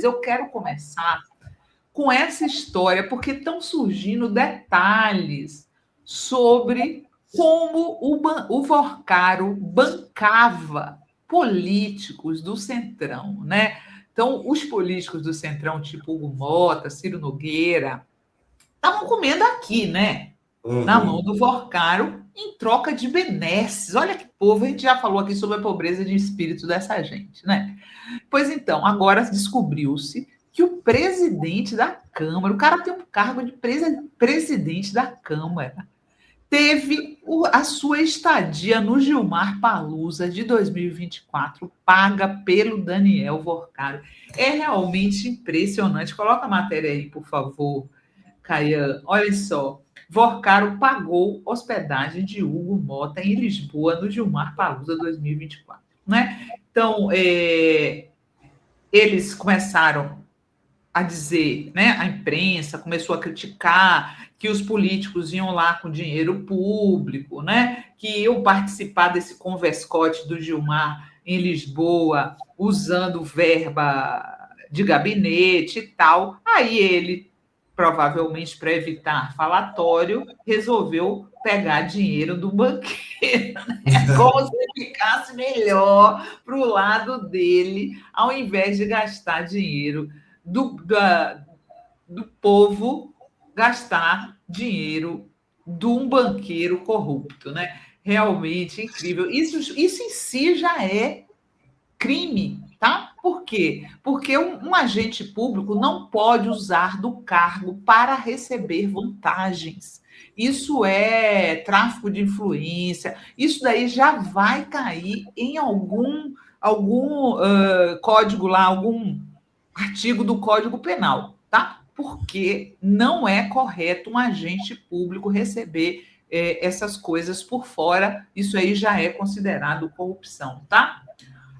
Eu quero começar com essa história, porque estão surgindo detalhes sobre como o Vorcaro bancava políticos do Centrão, né? Então, os políticos do Centrão, tipo Hugo Mota, Ciro Nogueira, estavam comendo aqui, né? Na mão do Vorcaro, em troca de benesses. Olha que povo, a gente já falou aqui sobre a pobreza de espírito dessa gente, né? Pois então, agora descobriu-se que o presidente da Câmara, o cara tem um cargo de presidente da Câmara, teve a sua estadia no Gilmar Palusa de 2024 paga pelo Daniel Vorcaro. É realmente impressionante. Coloca a matéria aí, por favor, Caian. Olha só. Vorcaro pagou hospedagem de Hugo Mota em Lisboa no Gilmar Palusa 2024. Né? Então, eles começaram a dizer, né, a imprensa começou a criticar que os políticos iam lá com dinheiro público, né, que iam participar desse converscote do Gilmar em Lisboa, usando verba de gabinete e tal. Aí ele, provavelmente para evitar falatório, resolveu pegar dinheiro do banqueiro, né? Como se ficasse melhor para o lado dele, ao invés de gastar dinheiro do povo, gastar dinheiro de um banqueiro corrupto, né? Realmente incrível. Isso em si já é crime, tá? Por quê? Porque um agente público não pode usar do cargo para receber vantagens. Isso é tráfico de influência. Isso daí já vai cair em algum código lá, algum artigo do Código Penal, tá? Porque não é correto um agente público receber essas coisas por fora. Isso aí já é considerado corrupção, tá?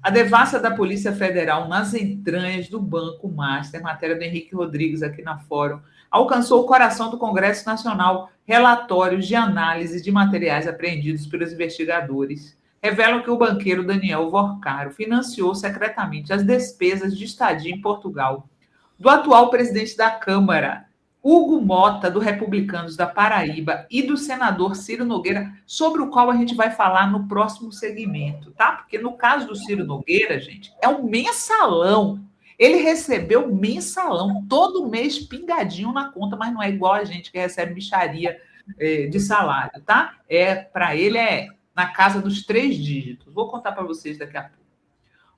A devassa da Polícia Federal nas entranhas do Banco Master, matéria do Henrique Rodrigues aqui na Fórum, alcançou o coração do Congresso Nacional. Relatórios de análise de materiais apreendidos pelos investigadores revelam que o banqueiro Daniel Vorcaro financiou secretamente as despesas de estadia em Portugal do atual presidente da Câmara, Hugo Mota, do Republicanos da Paraíba, e do senador Ciro Nogueira, sobre o qual a gente vai falar no próximo segmento, tá? Porque no caso do Ciro Nogueira, gente, é um mensalão. Ele recebeu mensalão, todo mês pingadinho na conta, mas não é igual a gente que recebe mixaria de salário, tá? Para ele é na casa dos 3 dígitos. Vou contar para vocês daqui a pouco.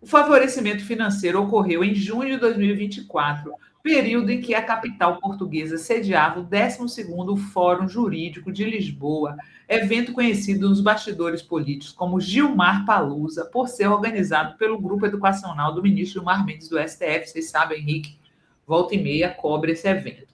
O favorecimento financeiro ocorreu em junho de 2024, período em que a capital portuguesa sediava o 12º Fórum Jurídico de Lisboa, evento conhecido nos bastidores políticos como Gilmar Palusa, por ser organizado pelo grupo educacional do ministro Gilmar Mendes do STF. Vocês sabem, Henrique, volta e meia cobre esse evento.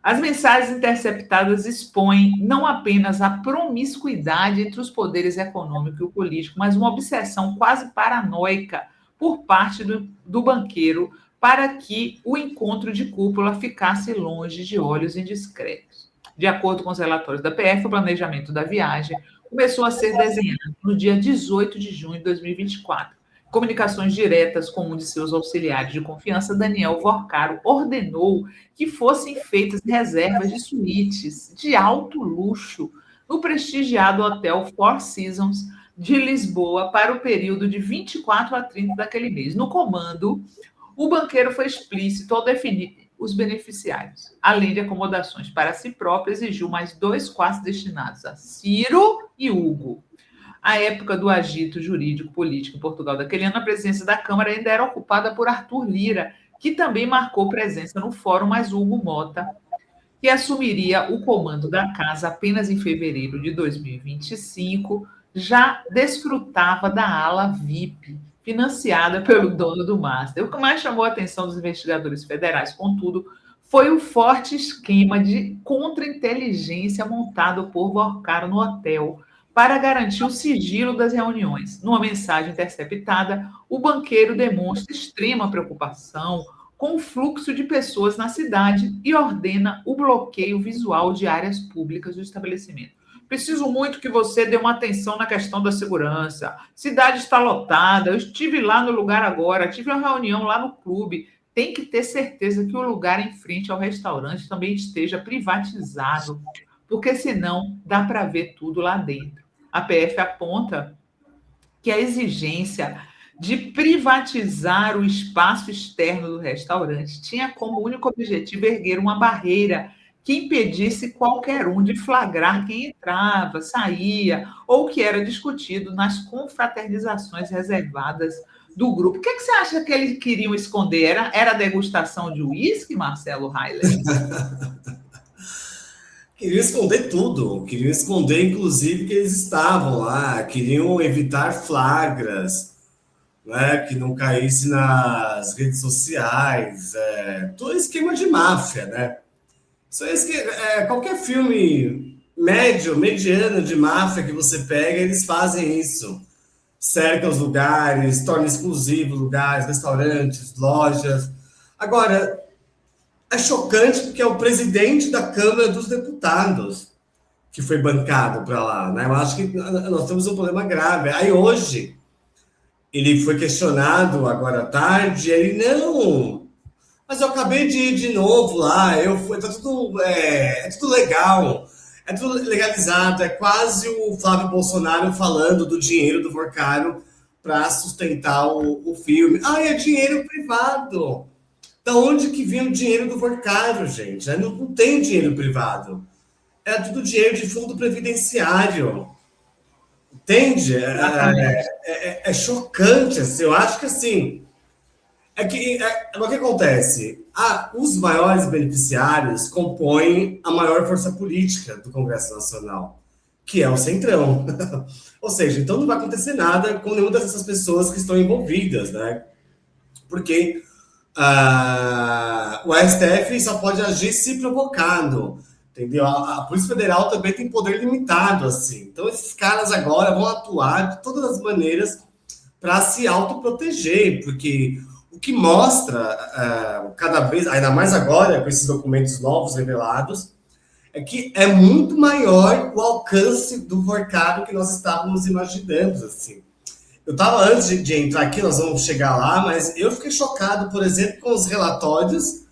As mensagens interceptadas expõem não apenas a promiscuidade entre os poderes econômico e o político, mas uma obsessão quase paranoica por parte do banqueiro para que o encontro de cúpula ficasse longe de olhos indiscretos. De acordo com os relatórios da PF, o planejamento da viagem começou a ser desenhado no dia 18 de junho de 2024. Comunicações diretas com um de seus auxiliares de confiança, Daniel Vorcaro ordenou que fossem feitas reservas de suítes de alto luxo no prestigiado hotel Four Seasons de Lisboa para o período de 24 a 30 daquele mês. No comando, o banqueiro foi explícito ao definir os beneficiários. Além de acomodações para si próprio, exigiu mais 2 quartos destinados a Ciro e Hugo. A época do agito jurídico político em Portugal daquele ano, a presidência da Câmara ainda era ocupada por Arthur Lira, que também marcou presença no fórum, mas Hugo Mota, que assumiria o comando da casa apenas em fevereiro de 2025, já desfrutava da ala VIP, financiada pelo dono do Master. O que mais chamou a atenção dos investigadores federais, contudo, foi o forte esquema de contra-inteligência montado por Vorcaro no hotel, para garantir o sigilo das reuniões. Numa mensagem interceptada, o banqueiro demonstra extrema preocupação com o fluxo de pessoas na cidade e ordena o bloqueio visual de áreas públicas do estabelecimento. Preciso muito que você dê uma atenção na questão da segurança. Cidade está lotada, eu estive lá no lugar agora, tive uma reunião lá no clube. tem que ter certeza que o lugar em frente ao restaurante também esteja privatizado, porque senão dá para ver tudo lá dentro. A PF aponta que a exigência de privatizar o espaço externo do restaurante tinha como único objetivo erguer uma barreira que impedisse qualquer um de flagrar quem entrava, saía, ou que era discutido nas confraternizações reservadas do grupo. O que, é que você acha que eles queriam esconder? Era a degustação de uísque, Marcelo Heiler? Queriam esconder tudo, queriam esconder, inclusive, que eles estavam lá, queriam evitar flagras, né, que não caísse nas redes sociais, todo esquema de máfia, né? Isso qualquer filme médio, mediano de máfia que você pega, eles fazem isso. Cercam os lugares, tornam exclusivos lugares, restaurantes, lojas. Agora, é chocante porque é o presidente da Câmara dos Deputados que foi bancado para lá, né? Eu acho que nós temos um problema grave. Aí hoje, ele foi questionado agora à tarde, ele não... Mas eu acabei de ir de novo lá, tá tudo, é tudo legal, é tudo legalizado, é quase o Flávio Bolsonaro falando do dinheiro do Vorcaro para sustentar o filme. Ah, é dinheiro privado. Da onde que vem o dinheiro do Vorcaro, gente? Não tem dinheiro privado. É tudo dinheiro de fundo previdenciário. Entende? É chocante. Assim. Eu acho que assim. O que acontece? Os maiores beneficiários compõem a maior força política do Congresso Nacional, que é o Centrão. Ou seja, então não vai acontecer nada com nenhuma dessas pessoas que estão envolvidas, né? Porque o STF só pode agir se provocado, entendeu? A Polícia Federal também tem poder limitado, assim. Então esses caras agora vão atuar de todas as maneiras para se autoproteger, porque o que mostra cada vez, ainda mais agora com esses documentos novos revelados, é que é muito maior o alcance do Vorcaro que nós estávamos imaginando, assim. Eu estava, antes de entrar aqui, nós vamos chegar lá, mas eu fiquei chocado, por exemplo, com os relatórios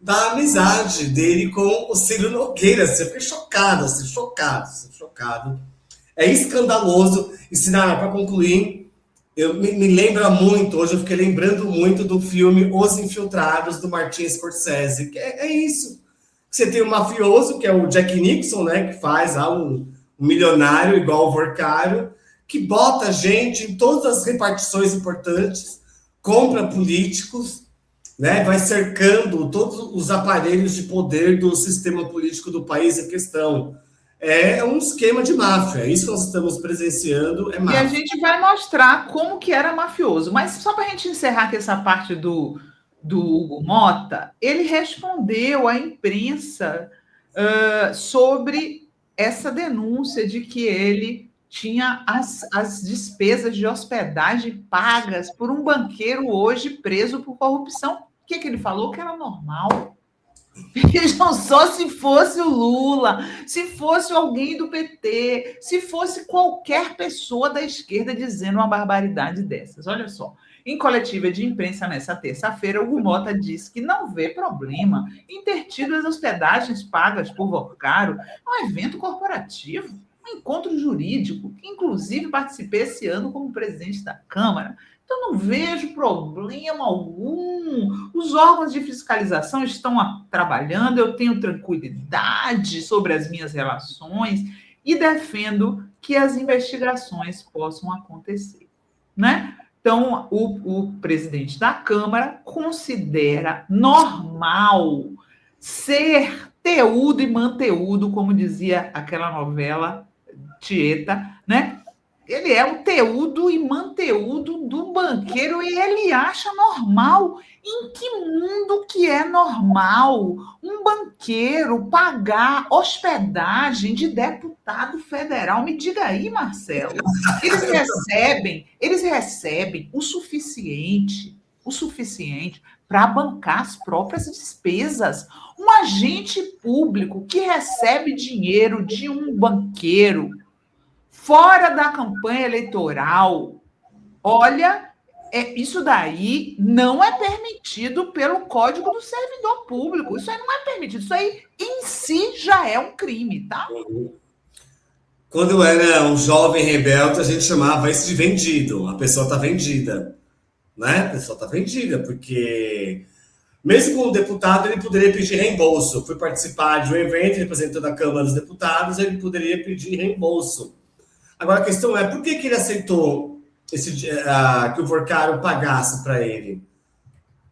da amizade dele com o Ciro Nogueira. Assim, eu fiquei chocado, assim, chocado. É escandaloso. E, Sinara, para concluir, me lembra muito, hoje eu fiquei lembrando muito do filme Os Infiltrados, do Martin Scorsese. Que é isso. Você tem um mafioso, que é o Jack Nixon, né, que faz um milionário igual o Vorcaro, que bota gente em todas as repartições importantes, compra políticos, né, vai cercando todos os aparelhos de poder do sistema político do país em questão. É um esquema de máfia. Isso que nós estamos presenciando é máfia. E a gente vai mostrar como que era mafioso. Mas só para a gente encerrar aqui essa parte do Hugo Mota, ele respondeu à imprensa sobre essa denúncia de que ele tinha as despesas de hospedagem pagas por um banqueiro hoje preso por corrupção. O que ele falou? Que era normal. Vejam só, se fosse o Lula, se fosse alguém do PT, se fosse qualquer pessoa da esquerda dizendo uma barbaridade dessas. Olha só, em coletiva de imprensa nessa terça-feira, o Hugo Mota disse que não vê problema em ter tido as hospedagens pagas por Vorcaro um evento corporativo, um encontro jurídico, que inclusive participei esse ano como presidente da Câmara. Então, não vejo problema algum. Os órgãos de fiscalização estão trabalhando, eu tenho tranquilidade sobre as minhas relações e defendo que as investigações possam acontecer, né? Então, o presidente da Câmara considera normal ser teudo e manteudo, como dizia aquela novela Tieta, né? Ele é o teudo e manteudo do banqueiro e ele acha normal. Em que mundo que é normal um banqueiro pagar hospedagem de deputado federal? Me diga aí, Marcelo. Eles recebem o suficiente para bancar as próprias despesas. Um agente público que recebe dinheiro de um banqueiro fora da campanha eleitoral, olha, Isso daí não é permitido pelo Código do Servidor Público. Isso aí não é permitido. Isso aí em si já é um crime, tá? Quando eu era um jovem rebelde, a gente chamava isso de vendido. A pessoa está vendida, né? A pessoa está vendida, porque mesmo como deputado, ele poderia pedir reembolso. Fui participar de um evento representando a Câmara dos Deputados, ele poderia pedir reembolso. Agora a questão é, por que ele aceitou que o Vorcaro pagasse para ele?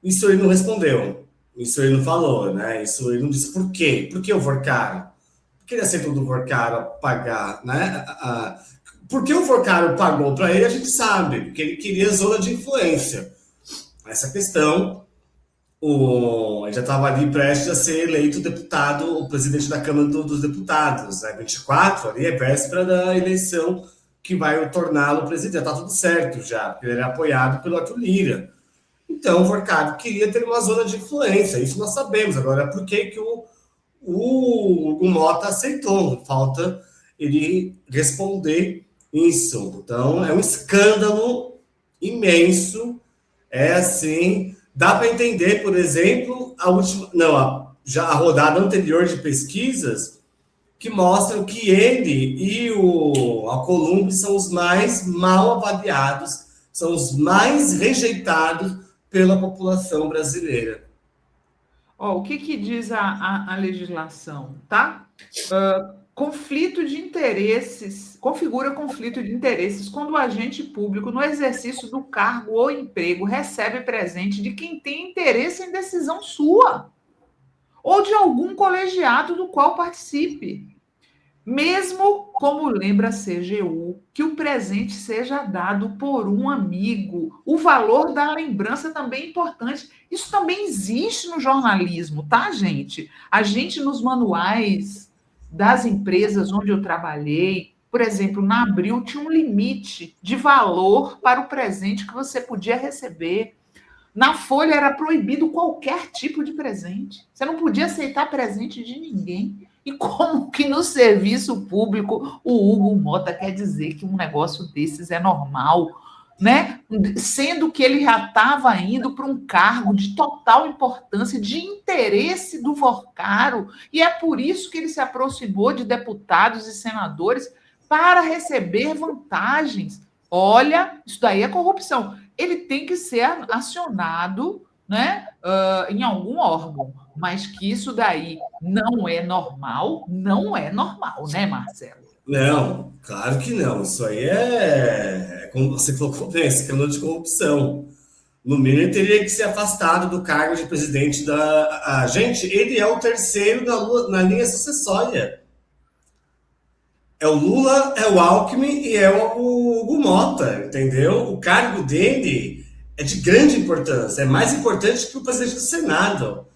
Isso ele não respondeu. Isso ele não falou, né? Isso ele não disse por quê. Por que o Vorcaro? Por que ele aceitou do Vorcaro pagar, né? Por que o Vorcaro pagou para ele, a gente sabe. Porque ele queria zona de influência. Essa questão, ele já estava ali prestes a ser eleito deputado, o presidente da Câmara dos Deputados, né? 24, ali é véspera da eleição que vai torná-lo presidente. Está tudo certo já, porque ele era apoiado pelo Arthur Lira. Então, o Vorcaro queria ter uma zona de influência, isso nós sabemos. Agora, por que o Mota aceitou? Falta ele responder isso. Então, é um escândalo imenso. É assim, dá para entender, por exemplo, a rodada anterior de pesquisas que mostram que ele e o Alcolumbre são os mais mal avaliados, são os mais rejeitados pela população brasileira. O que diz a legislação, tá? Conflito de interesses, configura conflito de interesses quando o agente público, no exercício do cargo ou emprego, recebe presente de quem tem interesse em decisão sua ou de algum colegiado do qual participe. Mesmo, como lembra a CGU, que o presente seja dado por um amigo. O valor da lembrança também é importante. Isso também existe no jornalismo, tá, gente? A gente, nos manuais das empresas onde eu trabalhei, por exemplo, na Abril, tinha um limite de valor para o presente que você podia receber. Na Folha era proibido qualquer tipo de presente. Você não podia aceitar presente de ninguém. E como que no serviço público o Hugo Mota quer dizer que um negócio desses é normal, né? Sendo que ele já estava indo para um cargo de total importância, de interesse do Vorcaro, e é por isso que ele se aproximou de deputados e senadores para receber vantagens. Olha, isso daí é corrupção. Ele tem que ser acionado, né, em algum órgão, mas que isso daí não é normal, né, Marcelo? Não, claro que não. Isso aí como você colocou bem, esse escândalo de corrupção. No mínimo, ele teria que ser afastado do cargo de presidente da. Gente, ele é o terceiro na linha sucessória. É o Lula, é o Alckmin e é o Hugo Mota, entendeu? O cargo dele é de grande importância, é mais importante que o presidente do Senado,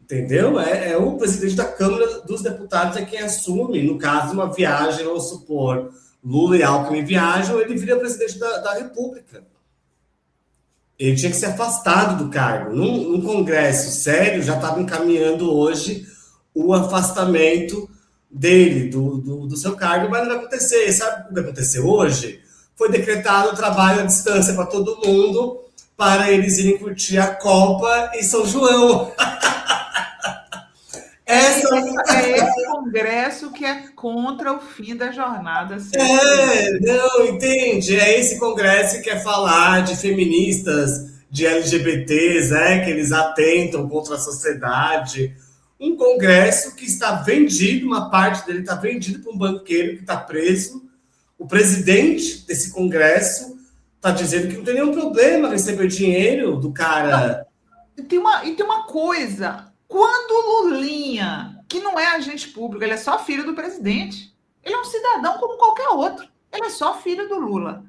entendeu? É o presidente da Câmara dos Deputados é quem assume, no caso, uma viagem, vamos supor, Lula e Alckmin viajam, ele vira presidente da República. Ele tinha que ser afastado do cargo. Num congresso sério, já estava encaminhando hoje o afastamento dele, do seu cargo, mas não vai acontecer. Sabe o que vai acontecer hoje? Foi decretado o trabalho à distância para todo mundo, para eles irem curtir a Copa em São João. É esse congresso que é contra o fim da jornada. Não, entende? É esse congresso que quer falar de feministas, de LGBTs, que eles atentam contra a sociedade. Um congresso que está vendido, uma parte dele está vendido para um banqueiro que está preso. O presidente desse congresso está dizendo que não tem nenhum problema receber dinheiro do cara. Não. E tem uma coisa, quando o Lulinha, que não é agente público, ele é só filho do presidente, ele é um cidadão como qualquer outro, ele é só filho do Lula.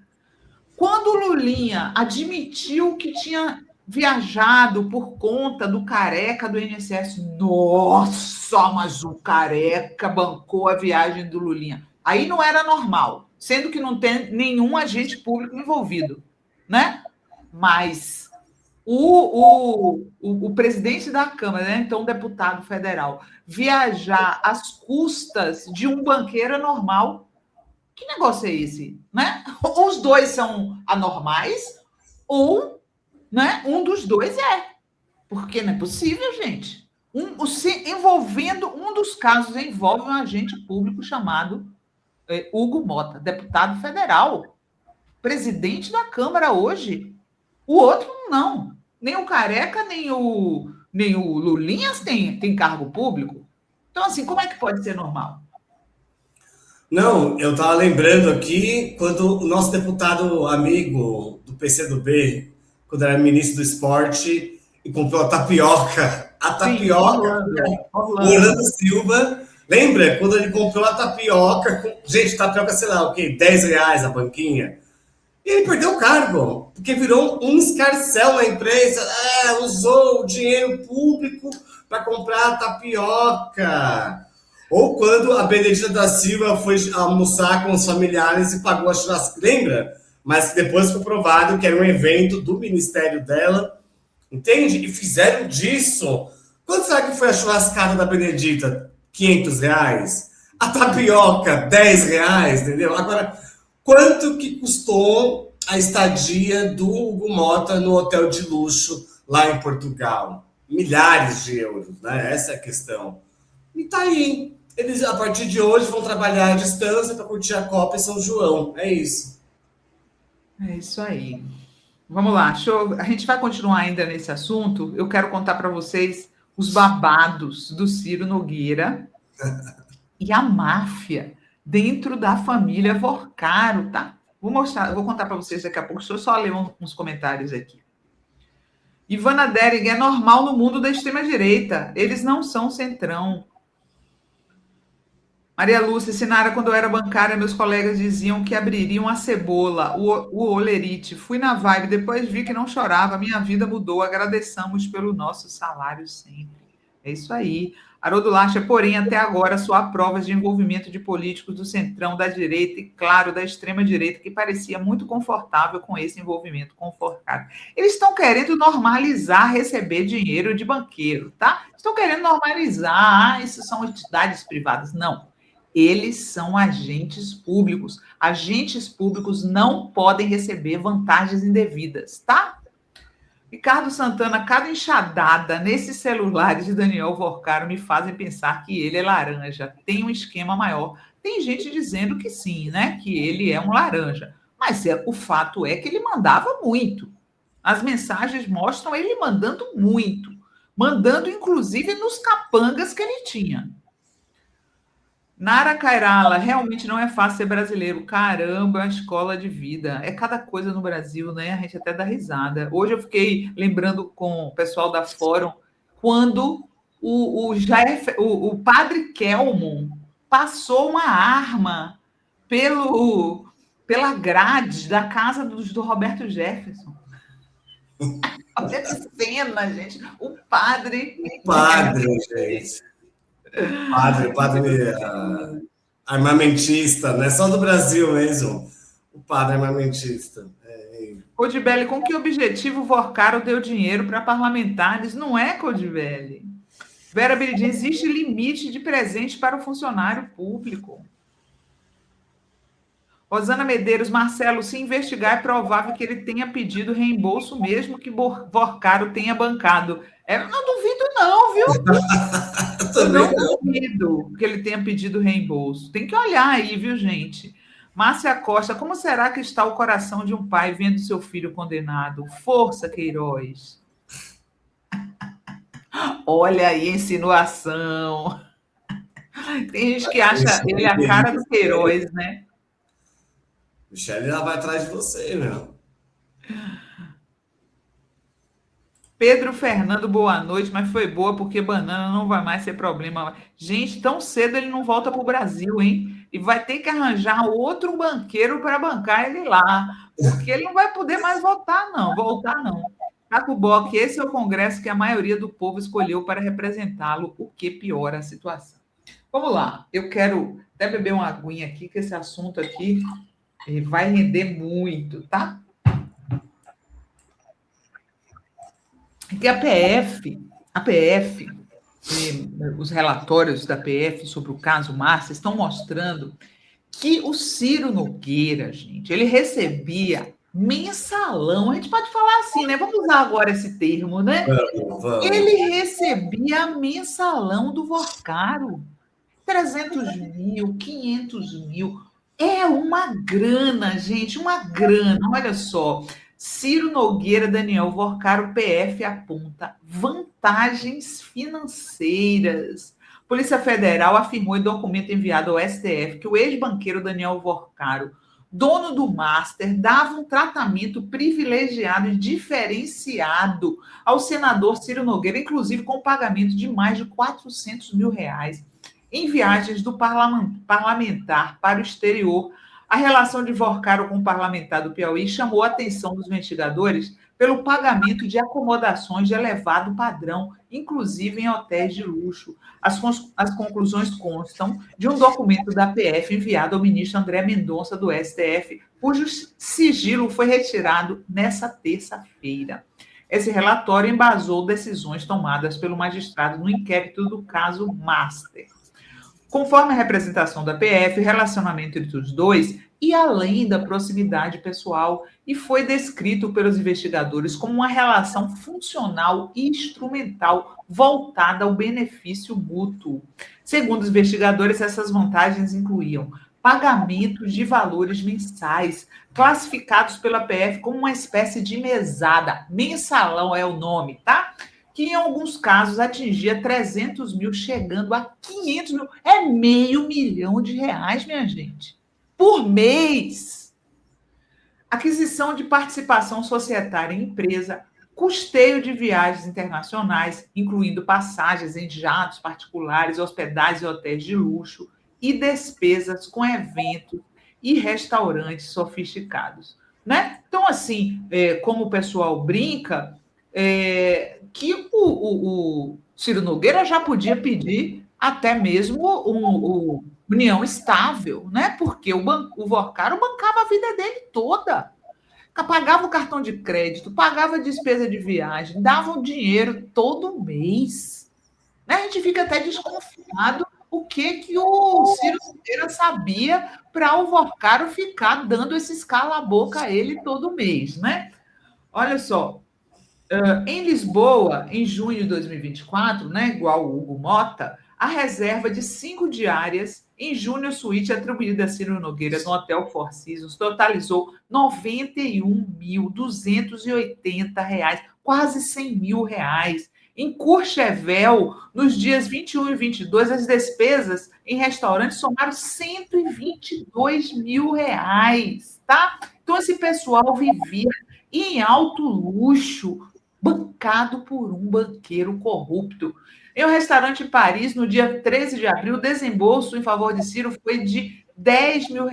Quando o Lulinha admitiu que tinha viajado por conta do Careca do INSS, nossa, mas o Careca bancou a viagem do Lulinha. Aí não era normal, sendo que não tem nenhum agente público envolvido, né? Mas o presidente da Câmara, né, então deputado federal, viajar às custas de um banqueiro é normal. Que negócio é esse, né? Os dois são anormais, ou, né, um dos dois porque não é possível, gente. Envolvendo um dos casos envolve um agente público chamado Hugo Mota, deputado federal, presidente da Câmara hoje. O outro não. Nem o Careca, nem o Lulinhas tem cargo público. Então, assim, como é que pode ser normal? Não, eu estava lembrando aqui quando o nosso deputado amigo do PCdoB, quando era ministro do esporte, e comprou a tapioca. A Sim, tapioca, o Orlando Silva. Lembra quando ele comprou a tapioca? Gente, tapioca, sei lá o quê? R$ 10 a banquinha. E ele perdeu o cargo, porque virou um escarcéu na imprensa. Usou o dinheiro público para comprar a tapioca. Ou quando a Benedita da Silva foi almoçar com os familiares e pagou a churrasco. Lembra? Mas depois foi provado que era um evento do ministério dela. Entende? E fizeram disso. Quanto será que foi a churrascada da Benedita? R$ 500? A tapioca, R$ 10, entendeu? Agora, quanto que custou a estadia do Hugo Mota no hotel de luxo lá em Portugal? Milhares de euros, né? Essa é a questão. E tá aí. Eles, a partir de hoje, vão trabalhar à distância para curtir a Copa em São João. É isso. É isso aí. Vamos lá, a gente vai continuar ainda nesse assunto. Eu quero contar para vocês os babados do Ciro Nogueira e a máfia dentro da família Vorcaro, tá? Vou contar para vocês daqui a pouco. Deixa eu só ler uns comentários aqui. Ivana Dering, é normal no mundo da extrema-direita. Eles não são centrão. Maria Lúcia, Sinara, quando eu era bancária, meus colegas diziam que abririam a cebola, o olerite. Fui na vibe, depois vi que não chorava, minha vida mudou. Agradeçamos pelo nosso salário sempre. É isso aí. Haroldo Lacha, porém, até agora só há provas de envolvimento de políticos do centrão, da direita e, claro, da extrema-direita, que parecia muito confortável com esse envolvimento confortável. Eles estão querendo normalizar receber dinheiro de banqueiro, tá? Estão querendo normalizar, isso são entidades privadas. Não. Eles são agentes públicos. Agentes públicos não podem receber vantagens indevidas, tá? Ricardo Santana, cada enxadada nesses celulares de Daniel Vorcaro me fazem pensar que ele é laranja. Tem um esquema maior. Tem gente dizendo que sim, né? Que ele é um laranja. Mas o fato é que ele mandava muito. As mensagens mostram ele mandando muito. Mandando, inclusive, nos capangas que ele tinha. Nara Kairala, realmente não é fácil ser brasileiro. Caramba, é uma escola de vida. É cada coisa no Brasil, né? A gente até dá risada. Hoje eu fiquei lembrando com o pessoal da Fórum, quando o padre Kelmon passou uma arma pela grade da casa do Roberto Jefferson. Olha que cena, gente. O padre, gente. Padre armamentista, não é só do Brasil mesmo. O padre armamentista. Codibelli, com que objetivo o Vorcaro deu dinheiro para parlamentares? Não é, Codibelli. Vera Biridin, existe limite de presente para o funcionário público. Rosana Medeiros, Marcelo, se investigar, é provável que ele tenha pedido reembolso, mesmo que Vorcaro tenha bancado. Eu não duvido, não, viu? Eu não duvido que ele tenha pedido reembolso. Tem que olhar aí, viu, gente? Márcia Costa, como será que está o coração de um pai vendo seu filho condenado? Força, Queiroz. Olha aí a insinuação. Tem gente que acha ele a cara do Queiroz, né? Michele, ela vai atrás de você, meu. Pedro Fernando, boa noite, mas foi boa porque banana não vai mais ser problema. Gente, tão cedo ele não volta para o Brasil, hein? E vai ter que arranjar outro banqueiro para bancar ele lá, porque ele não vai poder mais voltar, não. Caco Bock, esse é o congresso que a maioria do povo escolheu para representá-lo, o que piora a situação. Vamos lá, eu quero até beber uma aguinha aqui, que esse assunto aqui vai render muito, tá? Que a PF, os relatórios da PF sobre o caso Márcia estão mostrando que o Ciro Nogueira, gente, ele recebia Mensalão, a gente pode falar assim, né? Vamos usar agora esse termo, né? Vamos. Ele recebia mensalão do Vorcaro. 300 mil, 500 mil. É uma grana, gente, uma grana. Olha só. Ciro Nogueira, Daniel Vorcaro, PF aponta vantagens financeiras. Polícia Federal afirmou em documento enviado ao STF que o ex-banqueiro Daniel Vorcaro, dono do Master, dava um tratamento privilegiado e diferenciado ao senador Ciro Nogueira, inclusive com pagamento de mais de 400 mil reais em viagens do parlamentar para o exterior. A relação de Vorcaro com o parlamentar do Piauí chamou a atenção dos investigadores pelo pagamento de acomodações de elevado padrão, inclusive em hotéis de luxo. As conclusões constam de um documento da PF enviado ao ministro André Mendonça, do STF, cujo sigilo foi retirado nessa terça-feira. Esse relatório embasou decisões tomadas pelo magistrado no inquérito do caso Master. Conforme a representação da PF, o relacionamento entre os dois ia além da proximidade pessoal e foi descrito pelos investigadores como uma relação funcional e instrumental voltada ao benefício mútuo. Segundo os investigadores, essas vantagens incluíam pagamentos de valores mensais, classificados pela PF como uma espécie de mesada. Mensalão é o nome, tá? Que em alguns casos atingia 300 mil, chegando a 500 mil. É R$ 500 mil, minha gente, por mês. Aquisição de participação societária em empresa, custeio de viagens internacionais, incluindo passagens em jatos particulares, hospedagens e hotéis de luxo, e despesas com eventos e restaurantes sofisticados. Né? Então, assim, como o pessoal brinca, que o Ciro Nogueira já podia pedir até mesmo união estável, né? Porque o Vorcaro bancava a vida dele toda. Pagava o cartão de crédito, pagava a despesa de viagem, dava o dinheiro todo mês. Né? A gente fica até desconfiado o que o Ciro Nogueira sabia para o Vorcaro ficar dando esse cala-boca a ele todo mês, né? Olha só, em Lisboa, em junho de 2024, né, igual o Hugo Mota, a reserva de 5 diárias em Júnior Suíte atribuída a Ciro Nogueira no Hotel Four Seasons totalizou R$ 91.280, quase R$ 100 mil. Em Courchevel, nos dias 21 e 22, as despesas em restaurantes somaram R$ 122 mil, tá? Então, esse pessoal vivia em alto luxo, bancado por um banqueiro corrupto. Em um restaurante em Paris, no dia 13 de abril, o desembolso em favor de Ciro foi de R$ 10 mil.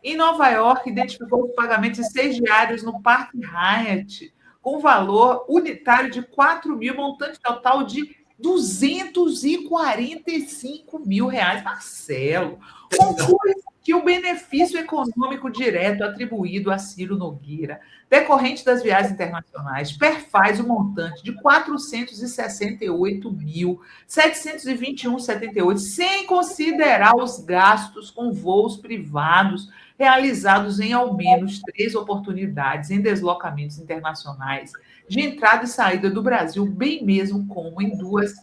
Em Nova York, identificou os pagamentos de 6 diários no Parque Hyatt, com valor unitário de 4 mil, montante total de 245 mil reais. Marcelo, conclui que o benefício econômico direto atribuído a Ciro Nogueira, decorrente das viagens internacionais, perfaz o montante de 468.721,78, sem considerar os gastos com voos privados realizados em ao menos 3 oportunidades em deslocamentos internacionais de entrada e saída do Brasil, bem como em duas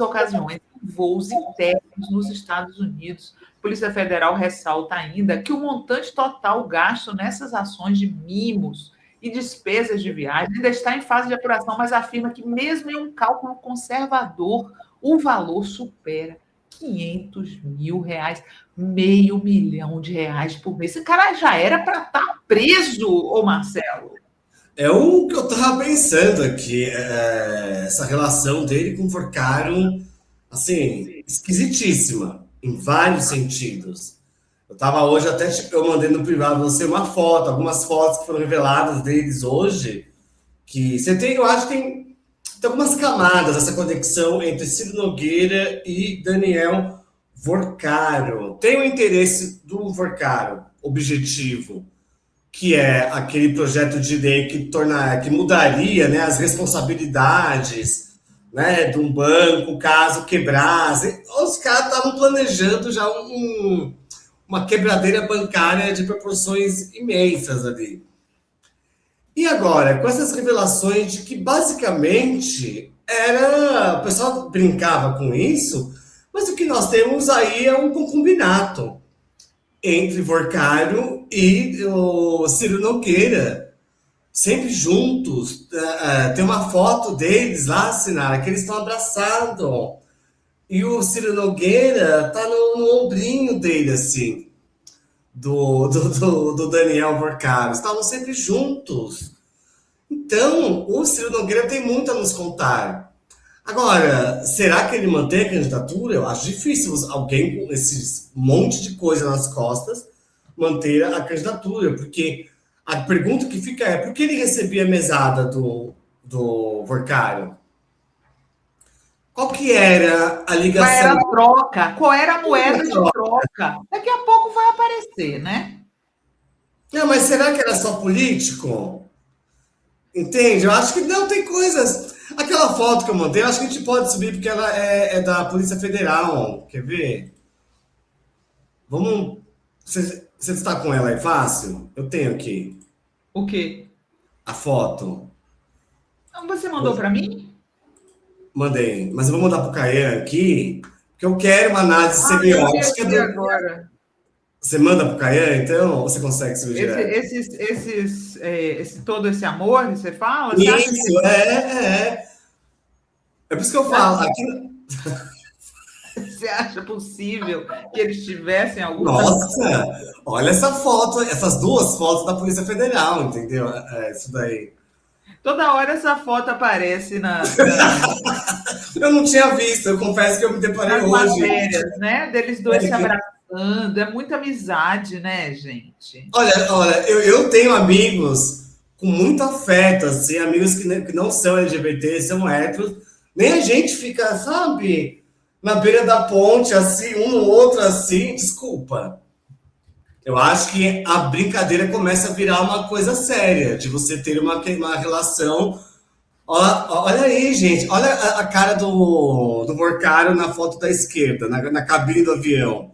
ocasiões, em voos internos nos Estados Unidos. A Polícia Federal ressalta ainda que o montante total gasto nessas ações de mimos e despesas de viagem ainda está em fase de apuração, mas afirma que, mesmo em um cálculo conservador, o valor supera R$ 500 mil, R$ 500 mil por mês. Esse cara já era para estar preso, ô Marcelo. É o que eu estava pensando aqui, essa relação dele com o Vorcaro, assim, esquisitíssima, em vários sentidos. Eu estava hoje, até eu mandei no privado você uma foto, algumas fotos que foram reveladas deles hoje, que você tem, eu acho que tem algumas camadas essa conexão entre Ciro Nogueira e Daniel Vorcaro. Tem o interesse do Vorcaro, objetivo, que é aquele projeto de lei que mudaria, né, as responsabilidades, né, de um banco caso quebrasse. Os caras estavam planejando já uma quebradeira bancária de proporções imensas ali. E agora, com essas revelações de que basicamente era. O pessoal brincava com isso, mas o que nós temos aí é um concubinato entre Vorcário e o Ciro Nogueira, sempre juntos. Tem uma foto deles lá, Sinara, que eles estão abraçados. E o Ciro Nogueira tá no ombrinho dele, assim, do Daniel Vorcário. Estavam sempre juntos. Então, o Ciro Nogueira tem muito a nos contar. Agora, será que ele mantém a candidatura? Eu acho difícil alguém com esse monte de coisa nas costas manter a candidatura, porque a pergunta que fica é por que ele recebia a mesada do Vorcário? Qual que era a Qual era ligação? a troca? Qual era a moeda de troca? Daqui a pouco vai aparecer, né? Não, mas será que era só político? Entende? Eu acho que não, tem coisas. Aquela foto que eu mandei, eu acho que a gente pode subir porque ela é da Polícia Federal. Quer ver? Vamos. Você está com ela aí fácil? Eu tenho aqui O quê? a foto. Então, você mandou para mim? Mandei. Mas eu vou mandar para o Caian aqui, porque eu quero uma análise Eu vi semiótica aqui do. agora. Você manda para o Caian, então? Ou você consegue subir direto? Todo esse amor que você fala, você acha que Isso, é. É por isso que eu falo. Aqui, você acha possível que eles tivessem alguma. nossa, olha essa foto, essas duas fotos da Polícia Federal, entendeu? Isso daí. Toda hora essa foto aparece Eu não tinha visto, eu confesso que eu me deparei nas hoje. matérias, né? Deles dois se abraçando. É muita amizade, né, gente? Olha, eu tenho amigos com muito afeto, assim, amigos que não são LGBT, são héteros. Nem a gente fica, sabe, na beira da ponte, assim, um no outro, assim. Desculpa. Eu acho que a brincadeira começa a virar uma coisa séria, de você ter uma relação. Olha aí, gente. Olha a cara do Morcaro na foto da esquerda, na cabine do avião.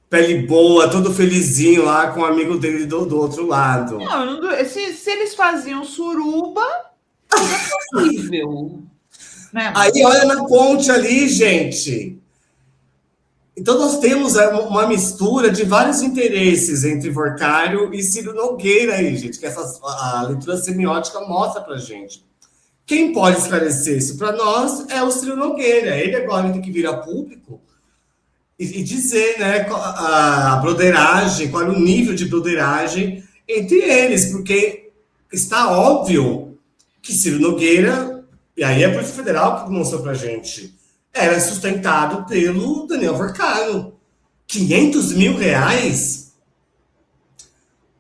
Pele boa, todo felizinho lá com o amigo dele do outro lado. Não, eu não, se eles faziam suruba, tudo é possível, né? Aí olha na ponte ali, gente. Então nós temos uma mistura de vários interesses entre Vorcário e Ciro Nogueira aí, gente, que a leitura semiótica mostra pra gente. Quem pode esclarecer isso para nós é o Ciro Nogueira. Ele agora tem que vir a público e dizer, né, a broderagem, qual é o nível de broderagem entre eles, porque está óbvio que Ciro Nogueira, e aí a Polícia Federal que mostrou pra gente, era sustentado pelo Daniel Vorcano. R$ 500 mil?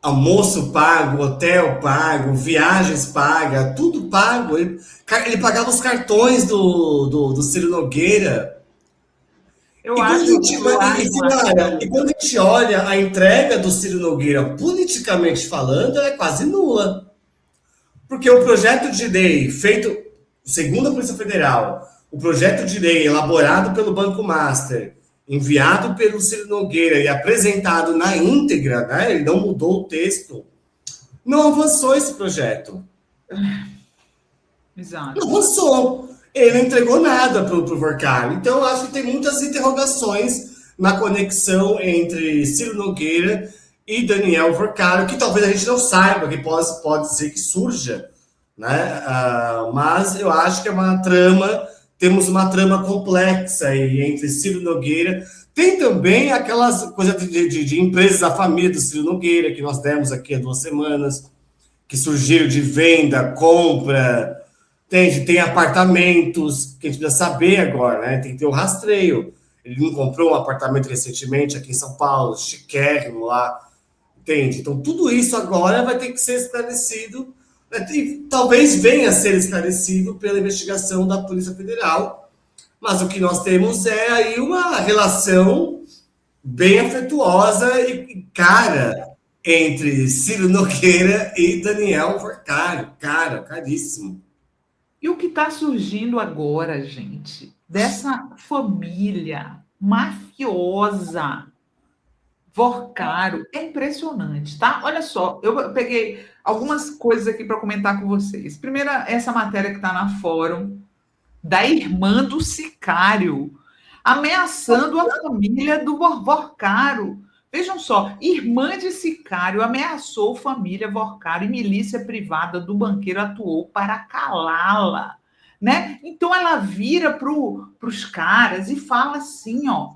Almoço pago, hotel pago, viagens pagas, tudo pago. Ele pagava os cartões do Ciro Nogueira. Eu E quando, a acho, gente, eu acho, e quando a gente olha a entrega do Ciro Nogueira, politicamente falando, ela é quase nula. Porque o projeto de lei feito, segundo a Polícia Federal, o projeto de lei elaborado pelo Banco Master, enviado pelo Ciro Nogueira e apresentado na íntegra, né? Ele não mudou o texto, não avançou esse projeto. exato. Não avançou. Ele não entregou nada para o Vorcari. Então, eu acho que tem muitas interrogações na conexão entre Ciro Nogueira e Daniel Vorcari, que talvez a gente não saiba, que pode ser que surja, né? Mas eu acho que é uma trama, temos uma trama complexa aí entre Ciro Nogueira. Tem também aquelas coisas de empresas da família do Ciro Nogueira, que nós demos aqui há 2 semanas, que surgiram de venda, compra. Tem apartamentos que a gente precisa saber agora, né? Tem que ter o rastreio. Ele não comprou um apartamento recentemente aqui em São Paulo, chiquérrimo lá, entende? Então, tudo isso agora vai ter que ser esclarecido, né? Talvez venha a ser esclarecido pela investigação da Polícia Federal, mas o que nós temos é aí uma relação bem afetuosa e cara entre Ciro Nogueira e Daniel Vorcari. Cara, caríssimo. E o que está surgindo agora, gente, dessa família mafiosa Vorcaro, é impressionante, tá? Olha só, eu peguei algumas coisas aqui para comentar com vocês. Primeira, essa matéria que está na Fórum, da irmã do sicário, ameaçando a família do Vorcaro. Vejam só, irmã de sicário ameaçou família Vorcaro e milícia privada do banqueiro atuou para calá-la, né? Então ela vira para os caras e fala assim, ó,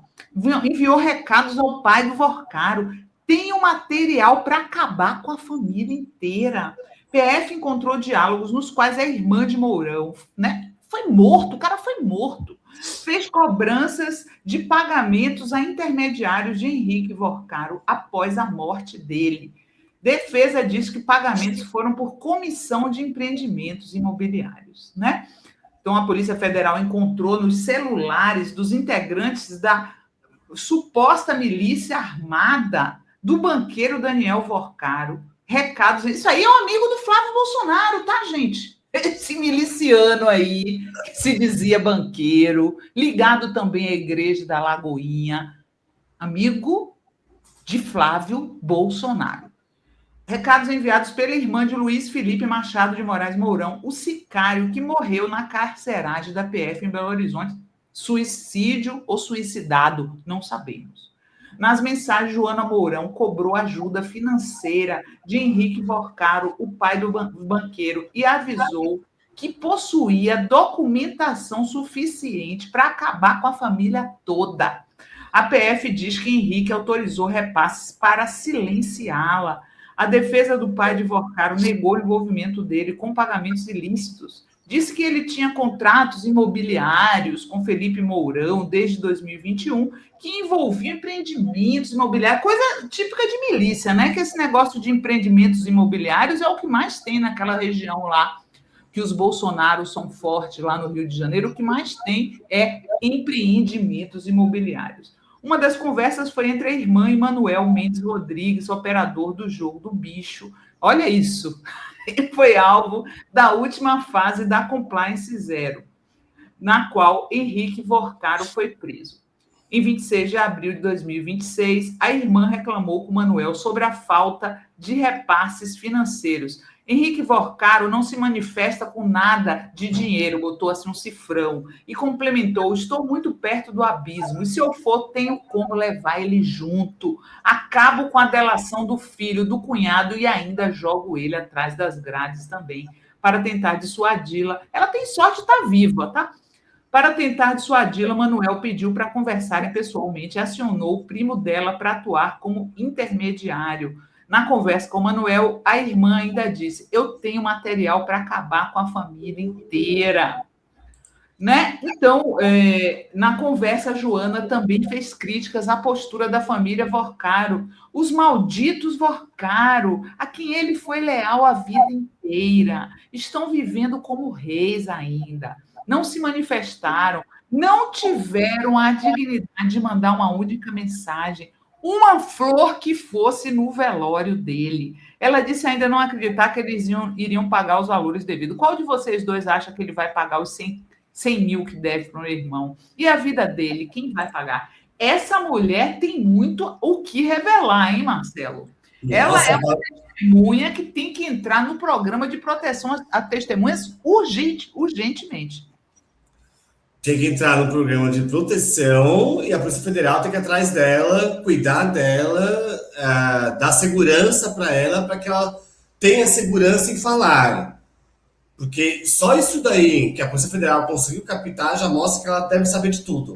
enviou recados ao pai do Vorcaro, tem um material para acabar com a família inteira. PF encontrou diálogos nos quais a irmã de Mourão, né? Foi morto, o cara foi morto. Fez cobranças de pagamentos a intermediários de Henrique Vorcaro após a morte dele. Defesa diz que pagamentos foram por comissão de empreendimentos imobiliários, né? Então, a Polícia Federal encontrou nos celulares dos integrantes da suposta milícia armada do banqueiro Daniel Vorcaro recados. Isso aí é um amigo do Flávio Bolsonaro, tá, gente? Esse miliciano aí, que se dizia banqueiro, ligado também à Igreja da Lagoinha, amigo de Flávio Bolsonaro. Recados enviados pela irmã de Luiz Felipe Machado de Moraes Mourão, o sicário que morreu na carceragem da PF em Belo Horizonte. Suicídio ou suicidado, não sabemos. Nas mensagens, Joana Mourão cobrou ajuda financeira de Henrique Vorcaro, o pai do banqueiro, e avisou que possuía documentação suficiente para acabar com a família toda. A PF diz que Henrique autorizou repasses para silenciá-la. A defesa do pai de Vorcaro negou o envolvimento dele com pagamentos ilícitos. Disse que ele tinha contratos imobiliários com Felipe Mourão desde 2021, que envolviam empreendimentos imobiliários, coisa típica de milícia, né? Que esse negócio de empreendimentos imobiliários é o que mais tem naquela região lá, que os Bolsonaros são fortes lá no Rio de Janeiro, o que mais tem é empreendimentos imobiliários. Uma das conversas foi entre a irmã e Manuel Mendes Rodrigues, operador do Jogo do Bicho. Olha isso! Ele foi alvo da última fase da Compliance Zero, na qual Henrique Vorcaro foi preso. Em 26 de abril de 2026, a irmã reclamou com Manuel sobre a falta de repasses financeiros. Henrique Vorcaro não se manifesta com nada de dinheiro, botou assim um cifrão, e complementou: estou muito perto do abismo, e se eu for, tenho como levar ele junto. Acabo com a delação do filho, do cunhado, e ainda jogo ele atrás das grades também, para tentar dissuadi-la. Ela tem sorte de estar viva, tá? Para tentar dissuadi-la, Manuel pediu para conversarem pessoalmente e acionou o primo dela para atuar como intermediário. Na conversa com o Manuel, a irmã ainda disse: eu tenho material para acabar com a família inteira. Né? Então, na conversa, a Joana também fez críticas à postura da família Vorcaro. Os malditos Vorcaro, a quem ele foi leal a vida inteira, estão vivendo como reis ainda. Não se manifestaram, não tiveram a dignidade de mandar uma única mensagem, uma flor que fosse no velório dele. Ela disse ainda não acreditar que eles iriam pagar os valores devidos. Qual de vocês dois acha que ele vai pagar os 100 mil que deve para o irmão? E a vida dele, quem vai pagar? Essa mulher tem muito o que revelar, hein, Marcelo? Nossa, ela é uma testemunha que tem que entrar no programa de proteção a testemunhas urgentemente. Tem que entrar no programa de proteção e a Polícia Federal tem que ir atrás dela, cuidar dela, dar segurança para ela, para que ela tenha segurança em falar. Porque só isso daí que a Polícia Federal conseguiu captar já mostra que ela deve saber de tudo.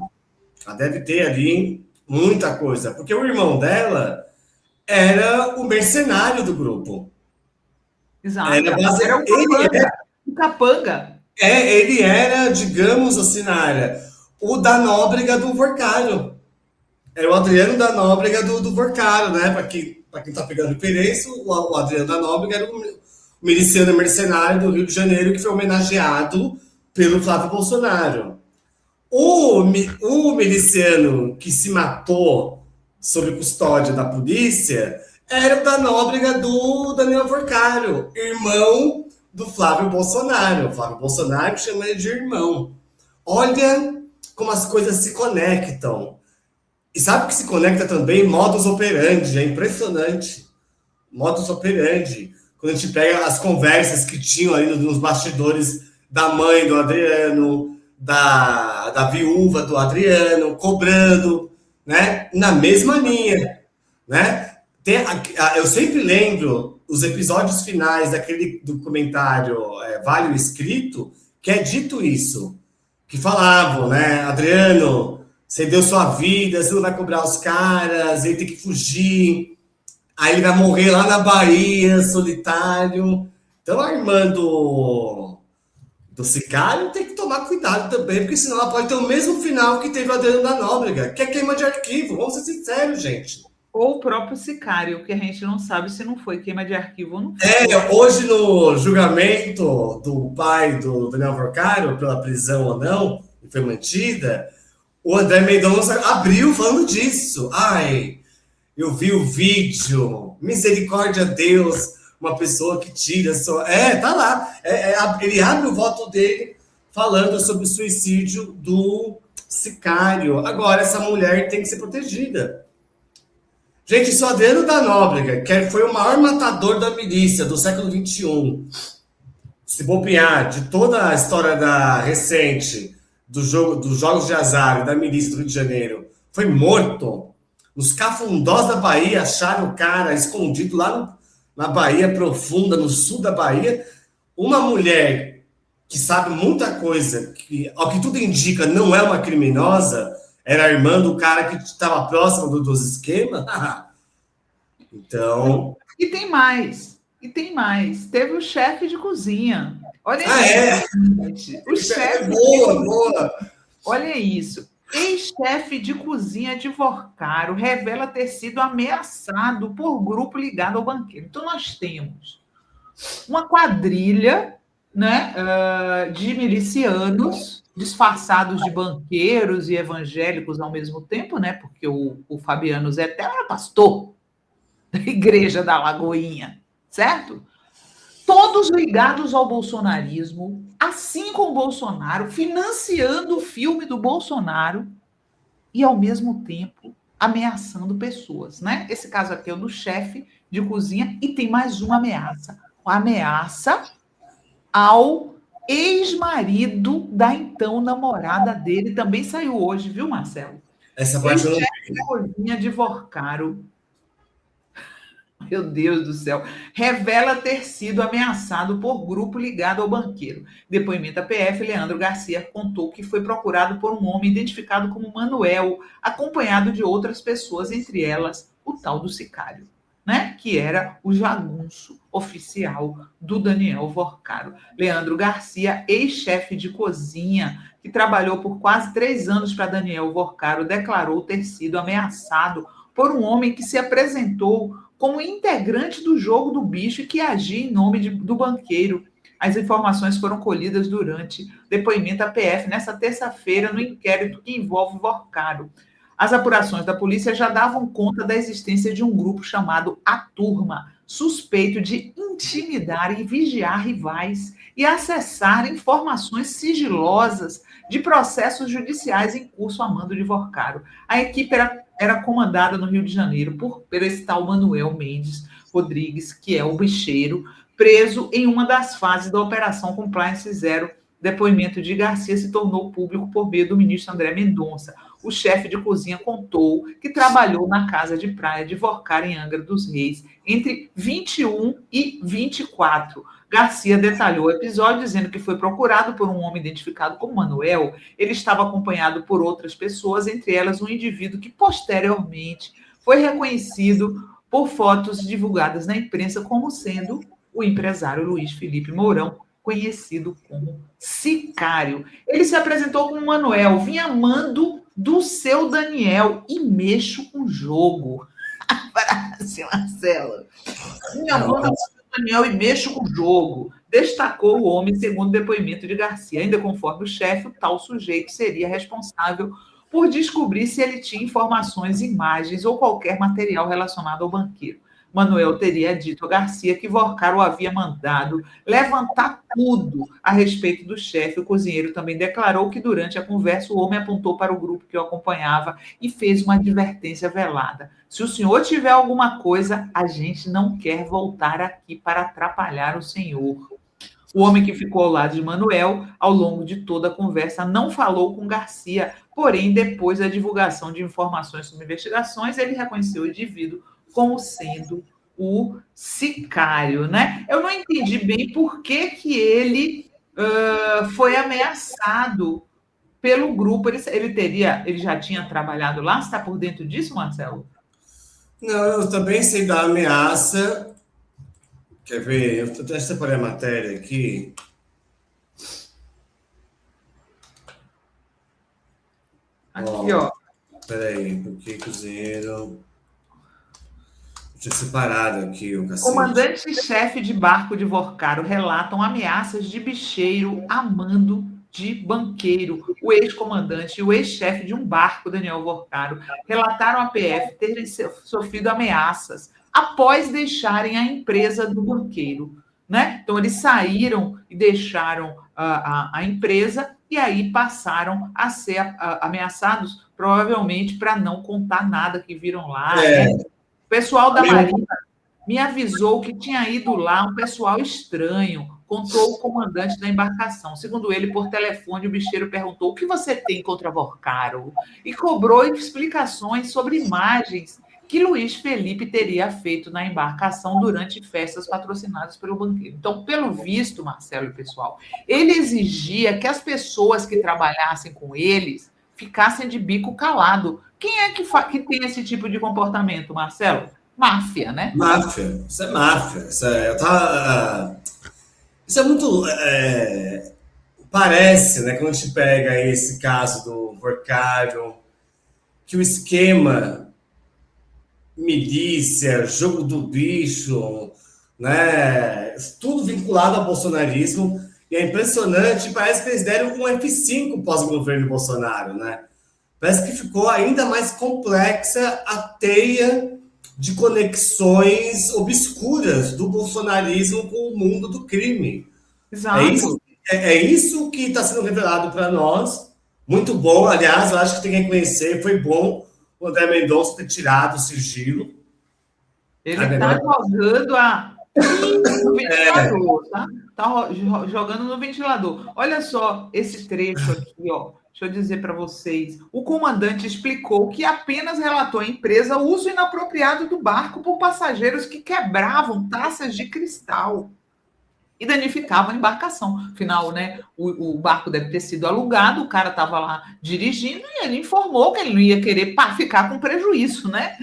Ela deve ter ali muita coisa. Porque o irmão dela era o mercenário do grupo. Exato. Era o capanga. Ele era, digamos assim, na área, o da Nóbrega do Vorcaro. Era o Adriano da Nóbrega do Vorcaro, né? Para quem tá pegando referência, o Adriano da Nóbrega era o miliciano mercenário do Rio de Janeiro que foi homenageado pelo Flávio Bolsonaro. O miliciano que se matou sob custódia da polícia era o da Nóbrega do Daniel Vorcaro, irmão do Flávio Bolsonaro. O Flávio Bolsonaro chama ele de irmão. Olha como as coisas se conectam. E sabe que se conecta também modus operandi, é impressionante. Modus operandi. Quando a gente pega as conversas que tinham ali nos bastidores da mãe do Adriano, da viúva do Adriano, cobrando, né? Na mesma linha, né? Eu sempre lembro os episódios finais daquele documentário Vale o Escrito, que é dito isso, que falavam, né? Adriano, você deu sua vida, você não vai cobrar os caras, ele tem que fugir, aí ele vai morrer lá na Bahia, solitário. Então a irmã do Sicário tem que tomar cuidado também, porque senão ela pode ter o mesmo final que teve o Adriano da Nóbrega, que é queima de arquivo. Vamos ser sinceros, gente. Ou o próprio Sicário, que a gente não sabe se não foi queima de arquivo ou não foi. Hoje no julgamento do pai do Daniel Vorcaro, pela prisão ou não, que foi mantida, o André Mendonça abriu falando disso. Ai, eu vi o vídeo, misericórdia a Deus, uma pessoa que tira sua... tá lá. Ele abre o voto dele falando sobre o suicídio do Sicário. Agora, essa mulher tem que ser protegida. Gente, se o Adriano da Nóbrega, que foi o maior matador da milícia do século XXI, se bobear de toda a história recente dos jogos de azar da milícia do Rio de Janeiro, foi morto, nos cafundós da Bahia acharam o cara escondido lá na Bahia profunda, no sul da Bahia. Uma mulher que sabe muita coisa, que, ao que tudo indica, não é uma criminosa, era a irmã do cara que estava próximo dos esquemas. Então... E tem mais. Teve o chefe de cozinha. Olha isso. O chefe boa. Olha isso. Ex-chefe de cozinha de Vorcaro revela ter sido ameaçado por grupo ligado ao banqueiro. Então, nós temos uma quadrilha, né, de milicianos disfarçados de banqueiros e evangélicos ao mesmo tempo, né, porque o Fabiano Zettel era pastor da Igreja da Lagoinha, certo? Todos ligados ao bolsonarismo, assim como o Bolsonaro, financiando o filme do Bolsonaro e, ao mesmo tempo, ameaçando pessoas, né? Esse caso aqui é o do chefe de cozinha e tem mais uma ameaça. Uma ameaça ao ex-marido da então namorada dele, também saiu hoje, viu, Marcelo? Essa parte eu não vi. Ex-chefe de cozinha de Vorcaro, meu Deus do céu, revela ter sido ameaçado por grupo ligado ao banqueiro. Depoimento à PF, Leandro Garcia contou que foi procurado por um homem identificado como Manuel, acompanhado de outras pessoas, entre elas o tal do Sicário, né? Que era o jagunço oficial do Daniel Vorcaro. Leandro Garcia, ex-chefe de cozinha, que trabalhou por quase 3 anos para Daniel Vorcaro, declarou ter sido ameaçado por um homem que se apresentou como integrante do jogo do bicho e que agia em nome do banqueiro. As informações foram colhidas durante depoimento à PF nesta terça-feira no inquérito que envolve Vorcaro. As apurações da polícia já davam conta da existência de um grupo chamado A Turma, suspeito de intimidar e vigiar rivais e acessar informações sigilosas de processos judiciais em curso a mando de Vorcaro. A equipe era comandada no Rio de Janeiro por esse tal Manuel Mendes Rodrigues, que é o bicheiro, preso em uma das fases da Operação Compliance Zero. Depoimento de Garcia se tornou público por meio do ministro André Mendonça. O chefe de cozinha contou que trabalhou na casa de praia de Vorcaro, em Angra dos Reis, entre 21 e 24. Garcia detalhou o episódio, dizendo que foi procurado por um homem identificado como Manuel. Ele estava acompanhado por outras pessoas, entre elas um indivíduo que posteriormente foi reconhecido por fotos divulgadas na imprensa como sendo o empresário Luiz Felipe Mourão, conhecido como Sicário. Ele se apresentou como Manuel, vinha amando do seu Daniel e mexo com o jogo. Marcelo. Vinha amando do seu Daniel e mexo com o jogo. Destacou o homem, segundo o depoimento de Garcia. Ainda conforme o chefe, o tal sujeito seria responsável por descobrir se ele tinha informações, imagens ou qualquer material relacionado ao banqueiro. Manuel teria dito a Garcia que Vorcaro havia mandado levantar tudo a respeito do chefe. O cozinheiro também declarou que durante a conversa o homem apontou para o grupo que o acompanhava e fez uma advertência velada. Se o senhor tiver alguma coisa, a gente não quer voltar aqui para atrapalhar o senhor. O homem que ficou ao lado de Manuel, ao longo de toda a conversa, não falou com Garcia, porém, depois da divulgação de informações sobre investigações, ele reconheceu o indivíduo como sendo o sicário, né? Eu não entendi bem por que ele foi ameaçado pelo grupo. Ele já tinha trabalhado lá? Você está por dentro disso, Marcelo? Não, eu também sei da ameaça. Quer ver? Eu até separei a matéria aqui. Aqui, ó. Peraí, porque cozinheiro. Tinha separado aqui o cacete. Comandante-chefe de barco de Vorcaro relatam ameaças de bicheiro a mando de banqueiro. O ex-comandante e o ex-chefe de um barco, Daniel Vorcaro, relataram à PF terem sofrido ameaças após deixarem a empresa do banqueiro. Né? Então, eles saíram e deixaram a empresa e aí passaram a ser ameaçados, provavelmente para não contar nada que viram lá. Né? O pessoal da Marinha me avisou que tinha ido lá um pessoal estranho, contou o comandante da embarcação. Segundo ele, por telefone, o bicheiro perguntou: o que você tem contra Vorcaro? E cobrou explicações sobre imagens que Luiz Felipe teria feito na embarcação durante festas patrocinadas pelo banqueiro. Então, pelo visto, Marcelo e pessoal, ele exigia que as pessoas que trabalhassem com eles ficassem de bico calado. Quem é que tem esse tipo de comportamento, Marcelo? Máfia, né? Máfia. Isso é máfia. Isso é muito. Parece, né, quando a gente pega esse caso do Vorcaro, que o esquema milícia, jogo do bicho, né, tudo vinculado ao bolsonarismo. E é impressionante, parece que eles deram um F5 pós-governo Bolsonaro, né? Parece que ficou ainda mais complexa a teia de conexões obscuras do bolsonarismo com o mundo do crime. Exato. É isso que está sendo revelado para nós. Muito bom, aliás, eu acho que tem que reconhecer, foi bom o André Mendonça ter tirado o sigilo. Ele está jogando no ventilador, tá? Está jogando no ventilador. Olha só esse trecho aqui, ó. Deixa eu dizer para vocês. O comandante explicou que apenas relatou à empresa o uso inapropriado do barco por passageiros que quebravam taças de cristal e danificavam a embarcação. Afinal, né, o barco deve ter sido alugado, o cara estava lá dirigindo e ele informou que ele não ia querer ficar com prejuízo, né?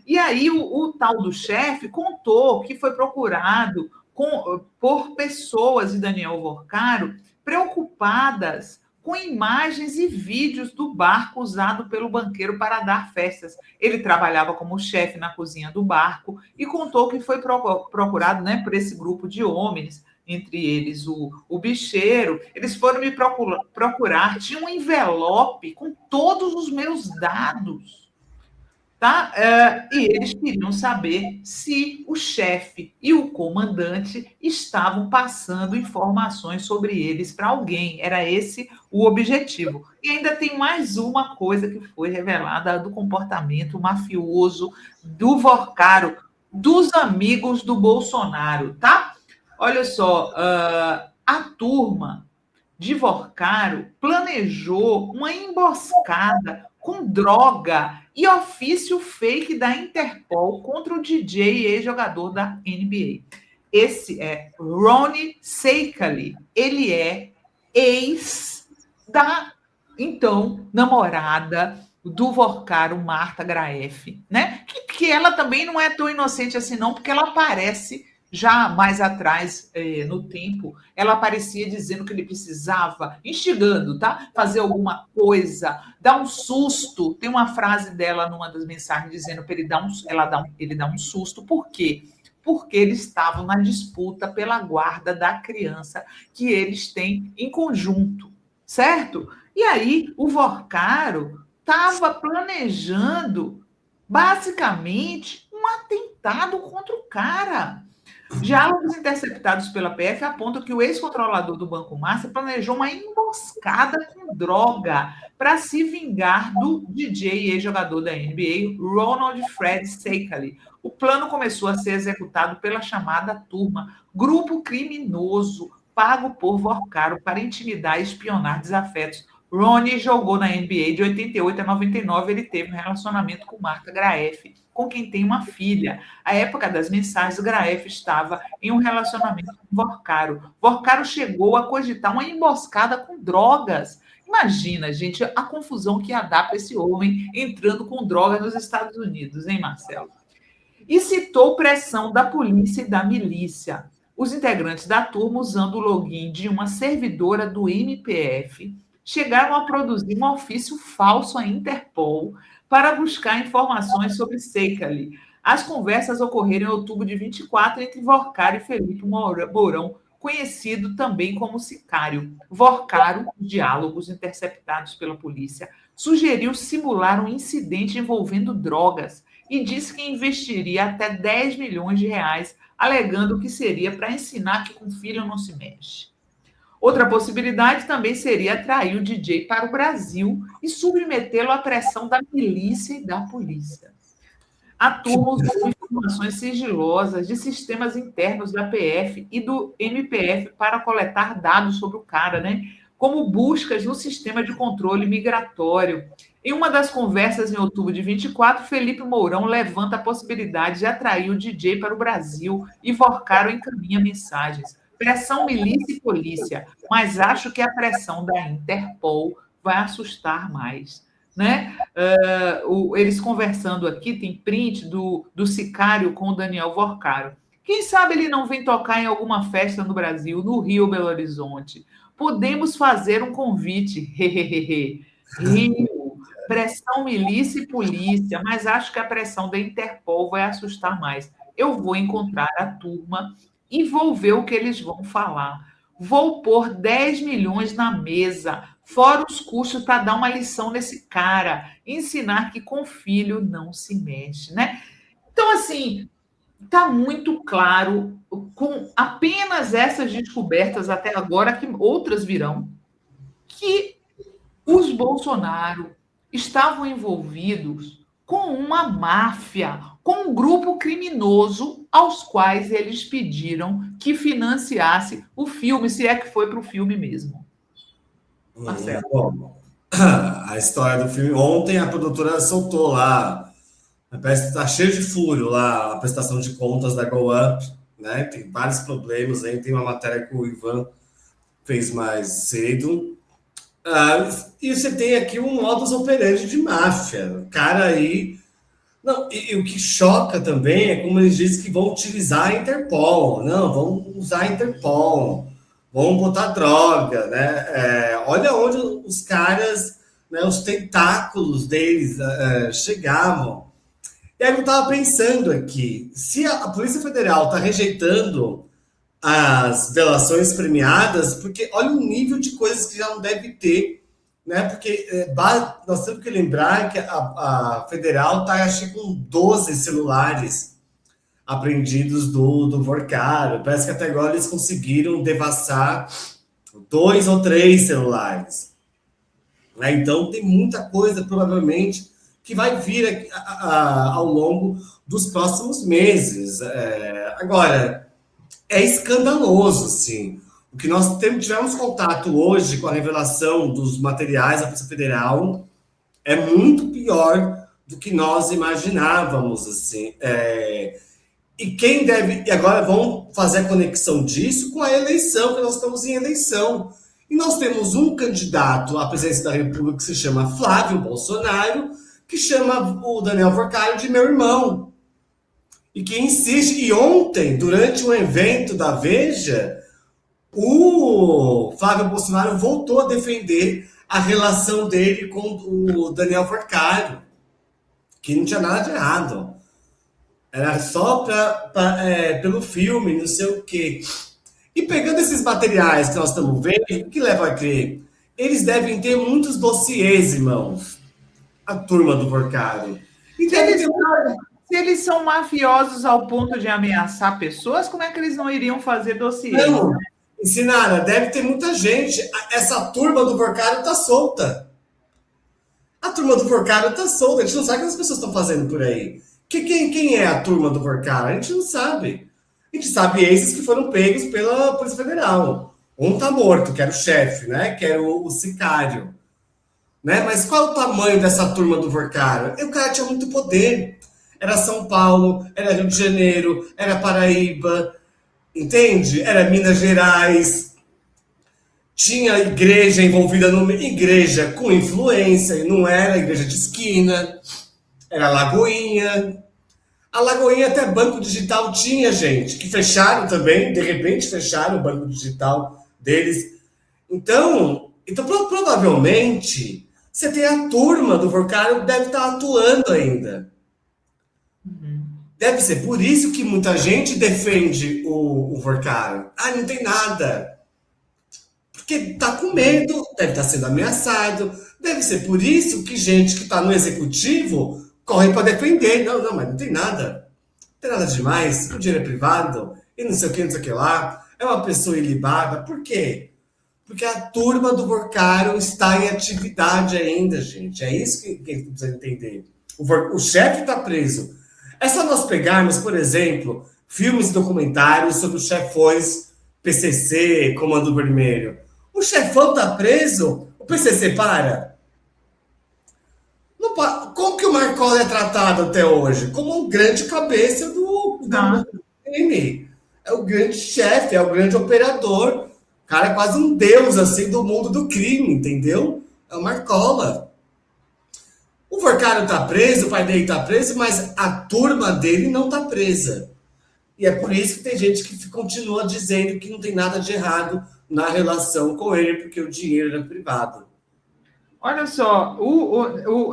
E aí o tal do chefe contou que foi procurado por pessoas de Daniel Vorcaro preocupadas com imagens e vídeos do barco usado pelo banqueiro para dar festas. Ele trabalhava como chefe na cozinha do barco e contou que foi procurado, né, por esse grupo de homens, entre eles o bicheiro. Eles foram me procurar, tinha um envelope com todos os meus dados. Tá? E eles queriam saber se o chefe e o comandante estavam passando informações sobre eles para alguém. Era esse o objetivo. E ainda tem mais uma coisa que foi revelada do comportamento mafioso do Vorcaro, dos amigos do Bolsonaro, tá? Olha só, a turma de Vorcaro planejou uma emboscada com droga e ofício fake da Interpol contra o DJ e ex-jogador da NBA. Esse é Ronnie Seikali. Ele é ex da, então, namorada do Vorcaro, Marta Graef, né? Que ela também não é tão inocente assim não, porque ela aparece já mais atrás, no tempo, ela aparecia dizendo que ele precisava, instigando, tá? Fazer alguma coisa, dar um susto. Tem uma frase dela numa das mensagens dizendo para ele dar um susto. Por quê? Porque eles estavam na disputa pela guarda da criança que eles têm em conjunto, certo? E aí o Vorcaro estava planejando, basicamente, um atentado voltado contra o cara. Diálogos interceptados pela PF apontam que o ex-controlador do Banco Master planejou uma emboscada com droga para se vingar do DJ e ex-jogador da NBA, Ronald Fred Seikaly. O plano começou a ser executado pela chamada turma, grupo criminoso pago por Vorcaro para intimidar e espionar desafetos. Ronnie jogou na NBA de 88 a 99, ele teve um relacionamento com Marta Graeff, com quem tem uma filha. À época das mensagens, Graeff estava em um relacionamento com Vorcaro. Vorcaro chegou a cogitar uma emboscada com drogas. Imagina, gente, a confusão que ia dar para esse homem entrando com drogas nos Estados Unidos, hein, Marcelo? E citou pressão da polícia e da milícia. Os integrantes da turma, usando o login de uma servidora do MPF, chegaram a produzir um ofício falso à Interpol para buscar informações sobre Seikaly. As conversas ocorreram em outubro de 24 entre Vorcaro e Felipe Mourão, conhecido também como Sicário. Vorcaro, diálogos interceptados pela polícia, sugeriu simular um incidente envolvendo drogas e disse que investiria até 10 milhões de reais, alegando que seria para ensinar que com filho não se mexe. Outra possibilidade também seria atrair o DJ para o Brasil e submetê-lo à pressão da milícia e da polícia. A turma usou informações sigilosas de sistemas internos da PF e do MPF para coletar dados sobre o cara, né? Como buscas no sistema de controle migratório. Em uma das conversas em outubro de 24, Felipe Mourão levanta a possibilidade de atrair o DJ para o Brasil e Vorcaro encaminha mensagens. Pressão milícia e polícia, mas acho que a pressão da Interpol vai assustar mais. Né? Eles conversando aqui, tem print do Sicário com o Daniel Vorcaro. Quem sabe ele não vem tocar em alguma festa no Brasil, no Rio, Belo Horizonte. Podemos fazer um convite. Rio, pressão milícia e polícia, mas acho que a pressão da Interpol vai assustar mais. Eu vou encontrar a turma e vou ver o que eles vão falar. Vou pôr 10 milhões na mesa, fora os custos para dar uma lição nesse cara, ensinar que com filho não se mexe, né? Então, assim, está muito claro, com apenas essas descobertas até agora, que outras virão, que os Bolsonaro estavam envolvidos com uma máfia, com um grupo criminoso aos quais eles pediram que financiasse o filme, se é que foi para o filme mesmo. Marcelo. Bom, a história do filme, ontem a produtora soltou lá, parece que está cheio de furo lá, a prestação de contas da Go Up, né? Tem vários problemas aí, tem uma matéria que o Ivan fez mais cedo. E você tem aqui um modus operandi de máfia. O cara aí. Não, e o que choca também é como eles dizem que vão utilizar a Interpol. Não, vão usar a Interpol, vão botar droga, né? Olha onde os caras, né, os tentáculos deles chegavam. E aí eu estava pensando aqui, se a Polícia Federal está rejeitando as delações premiadas, porque olha o nível de coisas que já não deve ter, né? Porque nós temos que lembrar que a Federal está, acho que, com 12 celulares apreendidos do Vorcaro. Parece que até agora eles conseguiram devassar 2 ou 3 celulares. Né? Então tem muita coisa, provavelmente, que vai vir ao longo dos próximos meses. Agora, é escandaloso, sim. O que nós tivemos contato hoje com a revelação dos materiais da Polícia Federal é muito pior do que nós imaginávamos, assim. E agora vamos fazer a conexão disso com a eleição, que nós estamos em eleição. E nós temos um candidato à presidência da República que se chama Flávio Bolsonaro, que chama o Daniel Vorcaro de meu irmão. E que insiste. E ontem, durante um evento da Veja, o Flávio Bolsonaro voltou a defender a relação dele com o Daniel Vorcaro, que não tinha nada de errado. Era só pelo filme, não sei o quê. E pegando esses materiais que nós estamos vendo, o que leva a crer? Eles devem ter muitos dossiês, irmãos. A turma do Vorcaro. E Se eles são mafiosos ao ponto de ameaçar pessoas, como é que eles não iriam fazer dossiê? Não, Sinara, deve ter muita gente. Essa turma do Vorcário tá solta. A turma do Vorcário tá solta. A gente não sabe o que as pessoas estão fazendo por aí. Quem é a turma do Vorcário? A gente não sabe. A gente sabe esses que foram pegos pela Polícia Federal. Um tá morto, que era o chefe, né? Que era o sicário. Né? Mas qual é o tamanho dessa turma do Vorcário? O cara tinha muito poder. Era São Paulo, era Rio de Janeiro, era Paraíba, entende? Era Minas Gerais. Tinha igreja envolvida no igreja com influência, e não era igreja de esquina, era Lagoinha. A Lagoinha até banco digital tinha, gente, que fecharam também, de repente fecharam o banco digital deles. Então provavelmente você tem a turma do Vorcário que deve estar atuando ainda. Deve ser por isso que muita gente defende o Vorcário. Ah, não tem nada. Porque tá com medo, deve estar sendo ameaçado. Deve ser por isso que gente que está no executivo corre para defender. Não, mas não tem nada. Não tem nada demais. O dinheiro é privado e não sei o que, não sei o que lá. É uma pessoa ilibada. Por quê? Porque a turma do Vorcário está em atividade ainda, gente. É isso que precisa entender. O chefe está preso. É só nós pegarmos, por exemplo, filmes e documentários sobre os chefões PCC, Comando Vermelho. O chefão está preso, o PCC para. Não para. Como que o Marcola é tratado até hoje? Como um grande cabeça do crime. É o grande chefe, é o grande operador. O cara é quase um deus assim do mundo do crime, entendeu? É o Marcola. O Vorcário tá preso, o pai dele tá preso, mas a turma dele não tá presa. E é por isso que tem gente que continua dizendo que não tem nada de errado na relação com ele, porque o dinheiro era privado. Olha só,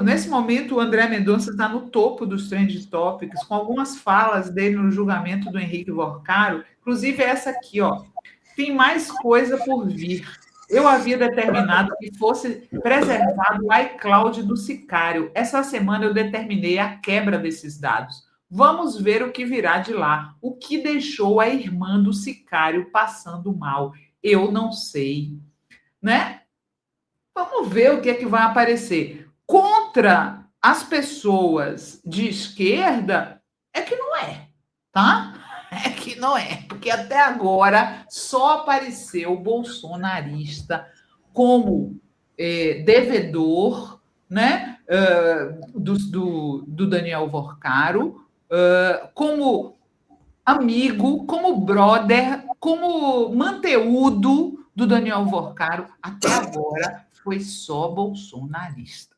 nesse momento o André Mendonça está no topo dos trend topics, com algumas falas dele no julgamento do Henrique Vorcário, inclusive essa aqui, ó. Tem mais coisa por vir. Eu havia determinado que fosse preservado o iCloud do sicário. Essa semana eu determinei a quebra desses dados. Vamos ver o que virá de lá. O que deixou a irmã do sicário passando mal? Eu não sei, né? Vamos ver o que é que vai aparecer. Contra as pessoas de esquerda, é que não é, tá? É que não é, porque até agora só apareceu o bolsonarista como devedor, né, do Daniel Vorcário, como amigo, como brother, como manteúdo do Daniel Vorcário. Até agora foi só bolsonarista.